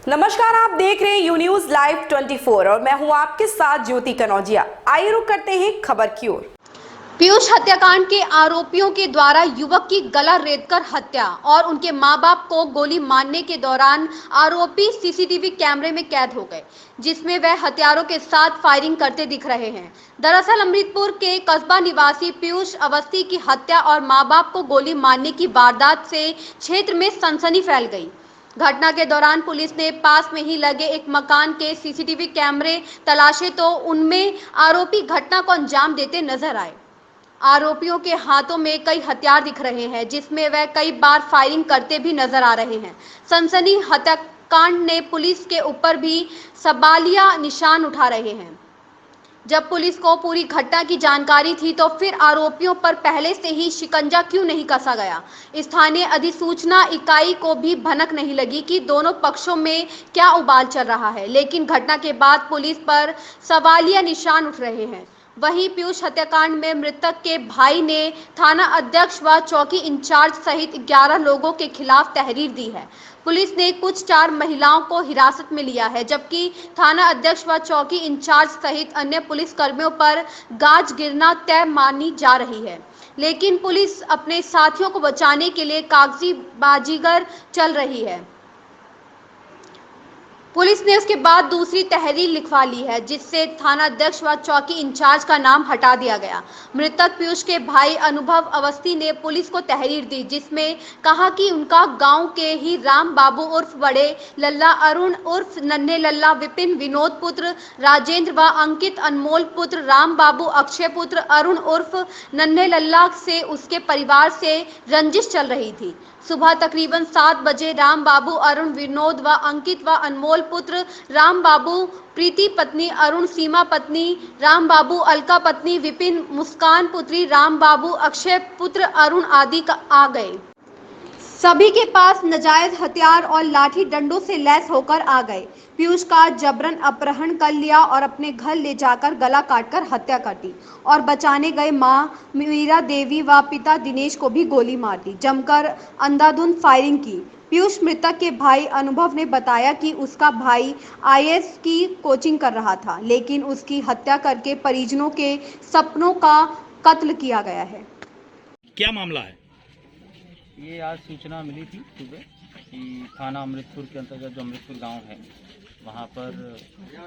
नमस्कार, आप देख रहे हैं यू न्यूज लाइव 24 और मैं हूं आपके साथ ज्योति कनौजिया। आइए रुक करते हैं खबर की ओर। पीयूष हत्याकांड के आरोपियों के द्वारा युवक की गला रेतकर हत्या और उनके मां बाप को गोली मारने के दौरान आरोपी सीसीटीवी कैमरे में कैद हो गए, जिसमें वह हथियारों के साथ फायरिंग करते दिख रहे हैं। दरअसल अमृतपुर के कस्बा निवासी पीयूष अवस्थी की हत्या और मां बाप को गोली मारने की वारदात से क्षेत्र में सनसनी फैल गई। घटना के दौरान पुलिस ने पास में ही लगे एक मकान के सीसीटीवी कैमरे तलाशे तो उनमें आरोपी घटना को अंजाम देते नजर आए। आरोपियों के हाथों में कई हथियार दिख रहे हैं, जिसमें वह कई बार फायरिंग करते भी नजर आ रहे हैं। सनसनी हत्याकांड ने पुलिस के ऊपर भी सवालिया निशान उठा रहे हैं। जब पुलिस को पूरी घटना की जानकारी थी तो फिर आरोपियों पर पहले से ही शिकंजा क्यों नहीं कसा गया? स्थानीय अधिसूचना इकाई को भी भनक नहीं लगी कि दोनों पक्षों में क्या उबाल चल रहा है, लेकिन घटना के बाद पुलिस पर सवालिया निशान उठ रहे हैं। वहीं पीयूष हत्याकांड में मृतक के भाई ने थाना अध्यक्ष व चौकी इंचार्ज सहित 11 लोगों के खिलाफ तहरीर दी है। पुलिस ने कुछ 4 महिलाओं को हिरासत में लिया है, जबकि थाना अध्यक्ष व चौकी इंचार्ज सहित अन्य पुलिस कर्मियों पर गाज गिरना तय मानी जा रही है। लेकिन पुलिस अपने साथियों को बचाने के लिए कागजी बाजीगर चल रही है। पुलिस ने उसके बाद दूसरी तहरीर लिखवा ली है, जिससे थाना अध्यक्ष व चौकी इंचार्ज का नाम हटा दिया गया। मृतक पीयूष के भाई अनुभव अवस्थी ने पुलिस को तहरीर दी, जिसमें कहा कि उनका गांव के ही राम बाबू उर्फ बड़े लल्ला, अरुण उर्फ नन्हे लल्ला, विपिन विनोद पुत्र राजेंद्र व अंकित अनमोल पुत्र राम बाबू, अक्षय पुत्र अरुण उर्फ नन्हे लल्ला से उसके परिवार से रंजिश चल रही थी। सुबह तकरीबन 7 बजे राम बाबू, अरुण, विनोद व अंकित व अनमोल पुत्र राम बाबू, प्रीति पत्नी अरुण, सीमा पत्नी राम बाबू, अलका पत्नी विपिन, मुस्कान पुत्री राम बाबू, अक्षय पुत्र अरुण आदि आ गए। सभी के पास नाजायज हथियार और लाठी डंडों से लैस होकर आ गए। पीयूष का जबरन अपहरण कर लिया और अपने घर ले जाकर गला काटकर हत्या कर दी और बचाने गए मां मीरा देवी व पिता दिनेश को भी गोली मार दी। जमकर अंधाधुंध फायरिंग की। पीयूष मृतक के भाई अनुभव ने बताया कि उसका भाई आईएएस की कोचिंग कर रहा था, लेकिन उसकी हत्या करके परिजनों के सपनों का कत्ल किया गया है। क्या मामला है? ये आज सूचना मिली थी सुबह कि थाना अमृतपुर के अंतर्गत जो अमृतपुर गांव है, वहां पर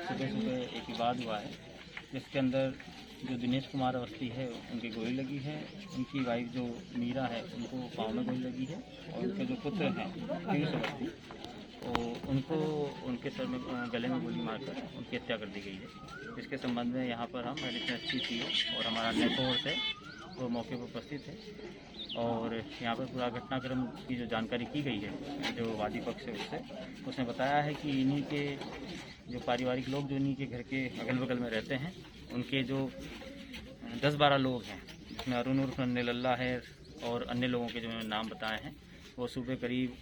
सुबह एक विवाद हुआ है, जिसके अंदर जो दिनेश कुमार अवस्थी है उनकी गोली लगी है। उनकी वाइफ जो मीरा है उनको पाँव में गोली लगी है और उनके जो पुत्र हैं पीयूष अवस्थी, तो उनको उनके सर में गले में गोली मारकर उनकी हत्या कर दी गई है। इसके संबंध में यहाँ पर हम एडिशनल एसपी सीओ और हमारा अन्य फोर्स है वो मौके पर उपस्थित है और यहाँ पर पूरा घटनाक्रम की जो जानकारी की गई है, जो वादी पक्ष है उसने बताया है कि इन्हीं के जो पारिवारिक लोग जो इन्हीं के घर के अगल बगल में रहते हैं, उनके जो 10-12 लोग हैं, जिसमें अरुण उर्फ नन्हे लल्ला है और अन्य लोगों के जो नाम बताए हैं, वो सुबह करीब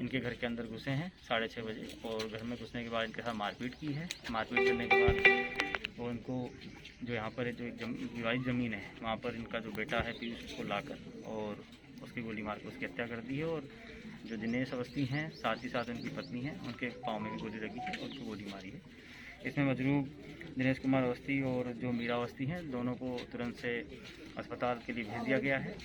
इनके घर के अंदर घुसे हैं 6:30 बजे और घर में घुसने के बाद इनके साथ मारपीट की है। मारपीट करने के बाद वो इनको जो यहाँ पर जो एक विवाहित ज़मीन है वहाँ पर इनका जो बेटा है पीयूष, उसको लाकर और उसकी गोली मार कर उसकी हत्या कर दी है और जो दिनेश अवस्थी हैं साथ ही साथ उनकी पत्नी हैं, उनके पाँव में भी गोली लगी है और उसको गोली मारी है। इसमें मजरूब दिनेश कुमार अवस्थी और जो मीरा अवस्थी हैं, दोनों को तुरंत से अस्पताल के लिए भेज दिया गया है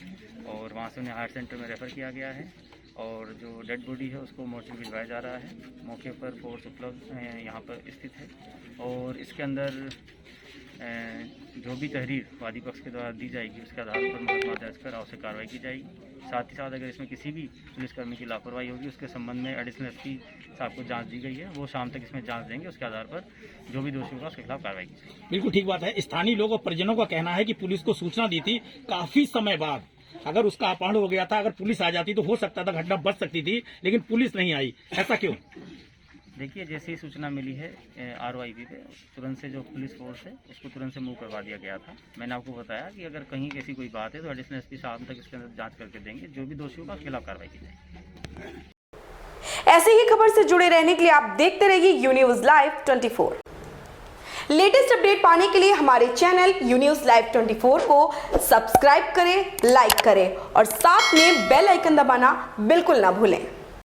और वहाँ से उन्हें हार्ट सेंटर में रेफ़र किया गया है और जो डेड बॉडी है उसको मोर्चरी भिजवाया जा रहा है। मौके पर फोर्स उपलब्ध यहाँ पर स्थित है और इसके अंदर जो भी तहरीर वादी पक्ष के द्वारा दी जाएगी उसके आधार पर मुकदमा दर्ज कर आवश्यक कार्रवाई की जाएगी। साथ ही साथ अगर इसमें किसी भी पुलिसकर्मी की लापरवाही होगी उसके संबंध में एडिशनल एसपी साहब को जांच दी गई है, वो शाम तक इसमें जांच देंगे। उसके आधार पर जो भी दोषी होगा उसके खिलाफ कार्रवाई की जाएगी। बिल्कुल ठीक बात है। स्थानीय लोग और परिजनों का कहना है कि पुलिस को सूचना दी थी काफी समय बाद, अगर उसका अपहरण हो गया था, अगर पुलिस आ जाती तो हो सकता था घटना बच सकती थी, लेकिन पुलिस नहीं आई, ऐसा क्यों? देखिए, जैसे ही सूचना मिली है ROIV पे, तुरंत से जो पुलिस फोर्स है उसको तुरंत से मूव करवा दिया गया था। मैंने आपको बताया कि अगर कहीं ऐसी कोई बात है तो एडिशनल एसपी साहब तक इसके अंदर जांच करके देंगे, जो भी दोषी होगा उसके खिलाफ कार्रवाई की जाएगी। ऐसे ही खबर से जुड़े रहने के लिए आप देखते रहिए you news live 24। Latest update पाने के लिए हमारे चैनल यू न्यूज लाइव 24 को सब्सक्राइब करें, लाइक करें और साथ में बेल आइकन दबाना बिल्कुल ना भूलें।